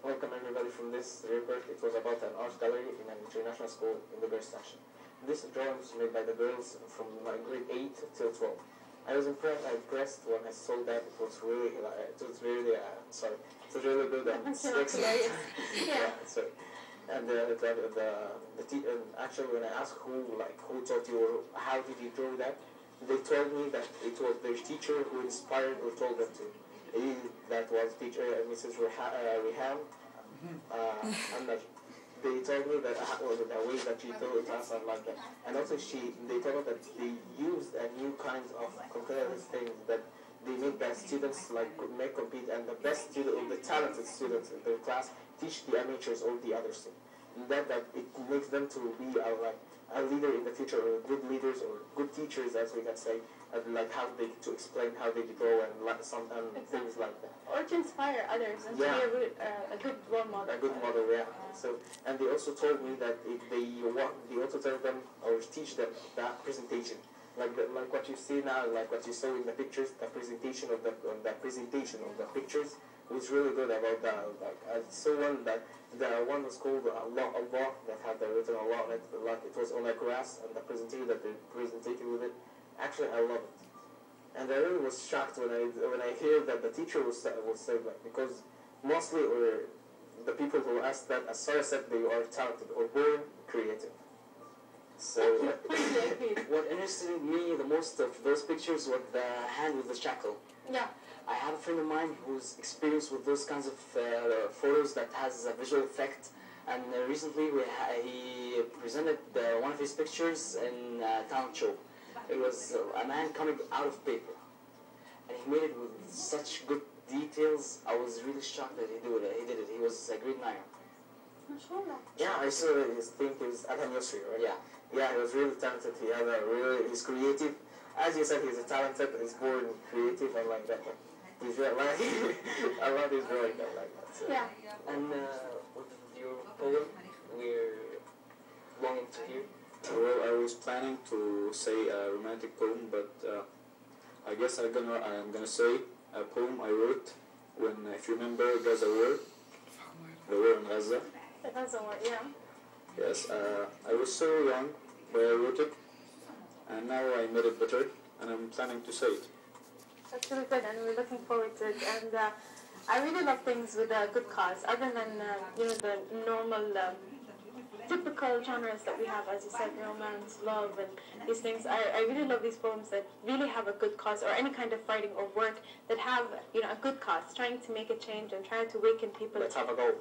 welcome everybody from this report. It was about an art gallery in an international school in the girls section. This drawing was made by the girls from my grade 8 till 12. I was impressed when I saw that. It was really, it was really good. And sorry. And actually, when I asked who taught you or how did you draw that, they told me that it was their teacher who inspired or told them to. That was teacher Mrs. Reham. They told me that the way that she taught us and like that. And also they told me that they used a new kind of competitive things that they make the students make compete, and the best student or the talented students in their class teach the amateurs or the others too. And that it makes them to be a leader in the future, or good leaders or good teachers, as we can say, and how they to explain how they grow and things like that. Or to inspire others and to be a good role model. A good model, yeah. So, and they also told me that they also tell them or teach them that presentation, like what you see now, like what you saw in the pictures, the presentation of the pictures was really good about that. I saw one that the one was called Allah, that had written Allah on it, it was on a grass, and the presentation that they presented with it. Actually, I love it, and I really was shocked when I hear that the teacher was say that, because mostly the people who asked that, as Sarah said, they are talented or born creative. So what interested me the most of those pictures was the hand with the shackle. Yeah. I have a friend of mine who's experienced with those kinds of photos that has a visual effect, and recently he presented one of his pictures in a talent show. It was a man coming out of paper, and he made it with such good details. I was really shocked that he did it. He was a grade 9. Yeah, I saw his thing. He was Adhan Yosri, right? Yeah, he was really talented. He's creative. As you said, he's talented. He's born creative and like that. He's really I love his drawing like that. So. Yeah. And with your poem, we're longing to hear. Well, I was planning to say a romantic poem, but I guess I'm gonna say a poem I wrote when, if you remember, Gaza War, the war in Gaza. The Gaza War, yeah. Yes, I was so young when I wrote it, and now I made it better, and I'm planning to say it. That's really good, and we're looking forward to it. And I really love things with a good cause, other than the normal typical genres that we have, as you said, romance, love, and these things. I really love these poems that really have a good cause, or any kind of writing or work that have a good cause, trying to make a change and trying to awaken people. Let's have a goal.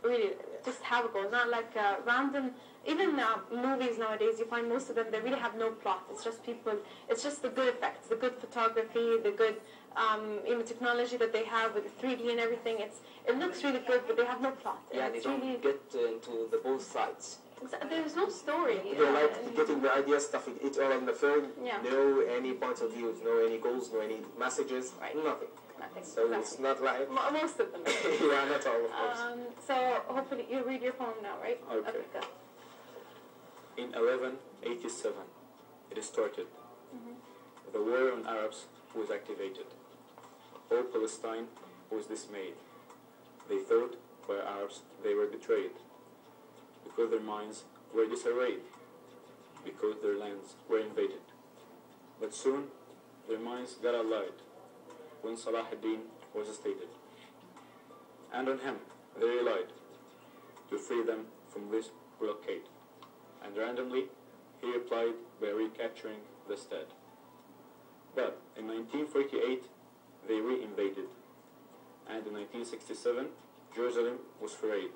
Really, just have a goal, not like random. Even movies nowadays, you find most of them, they really have no plot. It's just people. It's just the good effects, the good photography, the good technology that they have with the 3D and everything. It looks really good, but they have no plot. Yeah, they don't get into the both sides. There's no story. They like getting the idea, stuffing it all on the film. Yeah. No any point of view, no any goals, no any messages, nothing. So exactly. It's not like most of them. yeah, not all of course. So hopefully you read your poem now, right? Okay. Go. In 1187, it started. The war on Arabs was activated. All Palestine was dismayed. They thought by Arabs they were betrayed, because their minds were disarrayed, because their lands were invaded. But soon their minds got allied when Salah ad-Din was stated, and on him they relied to free them from this blockade. And randomly he replied by recapturing the stead. But in 1948 they re-invaded, and in 1967 Jerusalem was freed.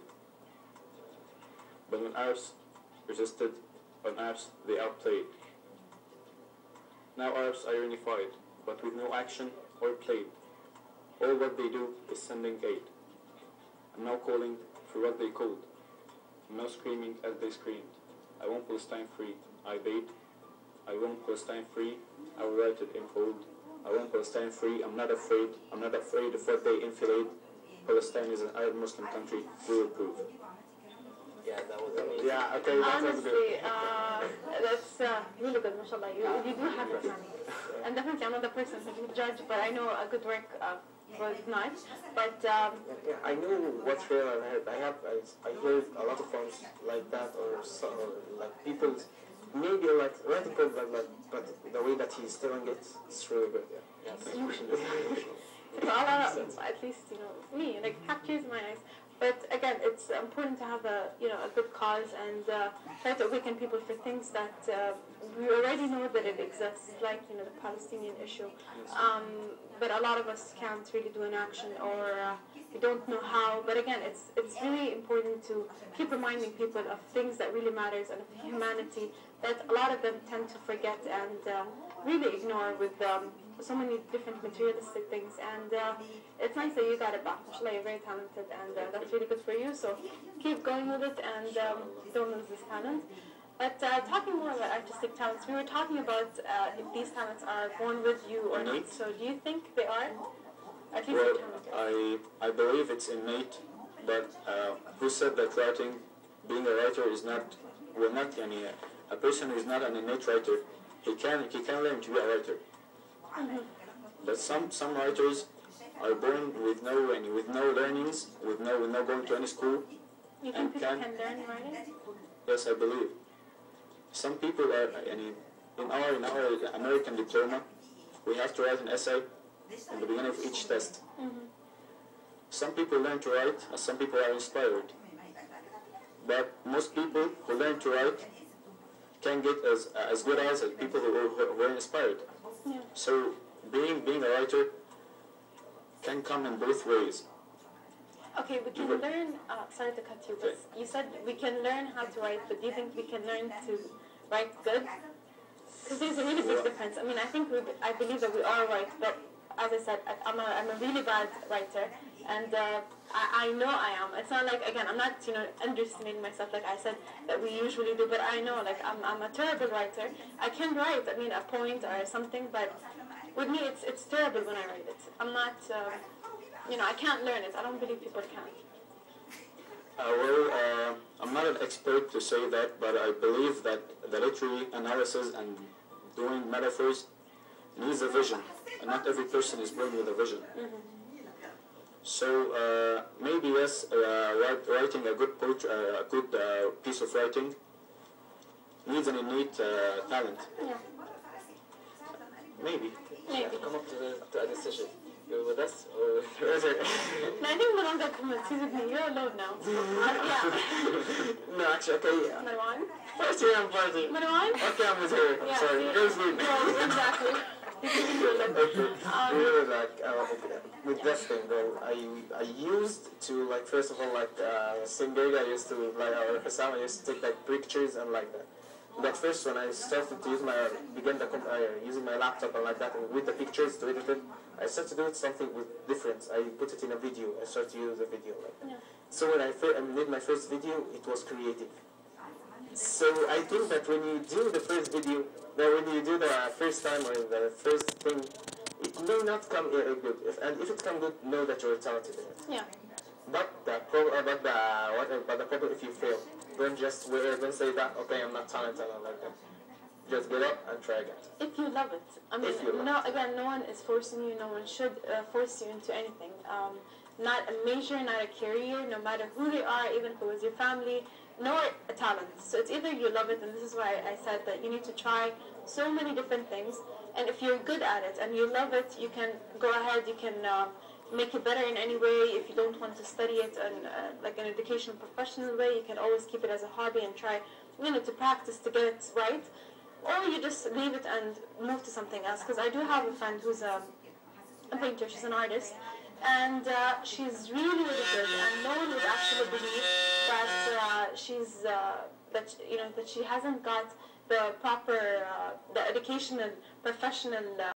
But when Arabs resisted, on Arabs they outplayed. Now Arabs are unified, but with no action or play. All what they do is sending aid. I'm now calling for what they called. I'm now screaming as they screamed. I want Palestine free, I bade. I want Palestine free, I will write it in bold. I want Palestine free, I'm not afraid of what they infilade. Palestine is an Arab Muslim country, we will prove. Yeah, that was amazing. Yeah, okay, that was good. Honestly, that's really good, mashallah. You do have it, man. And definitely another person who can judge, but I know a good work was not. But Yeah, I know what's real. I heard a lot of songs like that, or like people maybe like writing code but the way that he's telling it, it's really good. Yeah. at least me, like captures my eyes. But again, it's important to have a good cause and try to awaken people for things that we already know that it exists, like the Palestinian issue. But a lot of us can't really do an action, or we don't know how. But again, it's really important to keep reminding people of things that really matters and of humanity that a lot of them tend to forget and really ignore with so many different materialistic things. And it's nice that you got it back. Mashallah, you're very talented, and that's really good for you. So keep going with it, and don't lose this talent. But talking more about artistic talents, we were talking about if these talents are born with you or not. So do you think they are? At least well, I believe it's innate, but who said that being a writer is not, a person who is not an innate writer, he can learn to be a writer. Mm-hmm. But some writers are born with no learnings, with no going to any school. You think people can learn writing? Yes, I believe. Some people are, in our American diploma, we have to write an essay in the beginning of each test. Mm-hmm. Some people learn to write, and some people are inspired. But most people who learn to write can get as good as people who are inspired. Yeah. So being a writer can come in both ways. Okay, we can learn, sorry to cut you, but you said we can learn how to write, but do you think we can learn to write good? Because there's a really big difference. I mean, I believe that we are right, but as I said, I'm a really bad writer, and I know I am. It's not like, again, I'm not, underestimating myself like I said that we usually do, but I know, like, I'm a terrible writer. I can write, a point or something, but with me, it's terrible when I write it. I'm not, I can't learn it. I don't believe people can. I'm not an expert to say that, but I believe that the literary analysis and doing metaphors needs a vision, and not every person is born with a vision. Mm-hmm. So maybe yes, writing a good piece of writing needs an innate talent. Yeah. Maybe. Come up to a decision. You're with us or with her? No, I think Marwan got comments. He's with me. You're alone now. No, actually, okay. Marwan? First year I'm party. Marwan? Okay, I'm with her. Yeah, Sorry, see? girls with me. Yeah, exactly. With that thing though, I used to first of all singer. I used to or Hassan, I used to take pictures and like that. But first when I started to using my laptop and like that, and with the pictures to edit it, I started to do something different. I put it in a video. I started to use a video like that. Yeah. So when I made my first video, it was creative. So I think that when you do the first video, when you do the first time or the first thing, it may not come good. If it comes good, know that you're talented in it. Yeah. But the problem if you fail, don't say that, okay, I'm not talented and like that. Just get up and try again. If you love it. I mean, no one is forcing you. No one should force you into anything. Not a major, not a career, no matter who they are, even if it was your family, nor a talent. So it's either you love it, and this is why I said that you need to try so many different things, and if you're good at it and you love it, you can go ahead, you can make it better in any way. If you don't want to study it in an educational professional way, you can always keep it as a hobby and try to practice to get it right, or you just leave it and move to something else. Because I do have a friend who's a painter, she's an artist, and she's really, really good, and no one would actually believe that that she hasn't got the proper the educational professional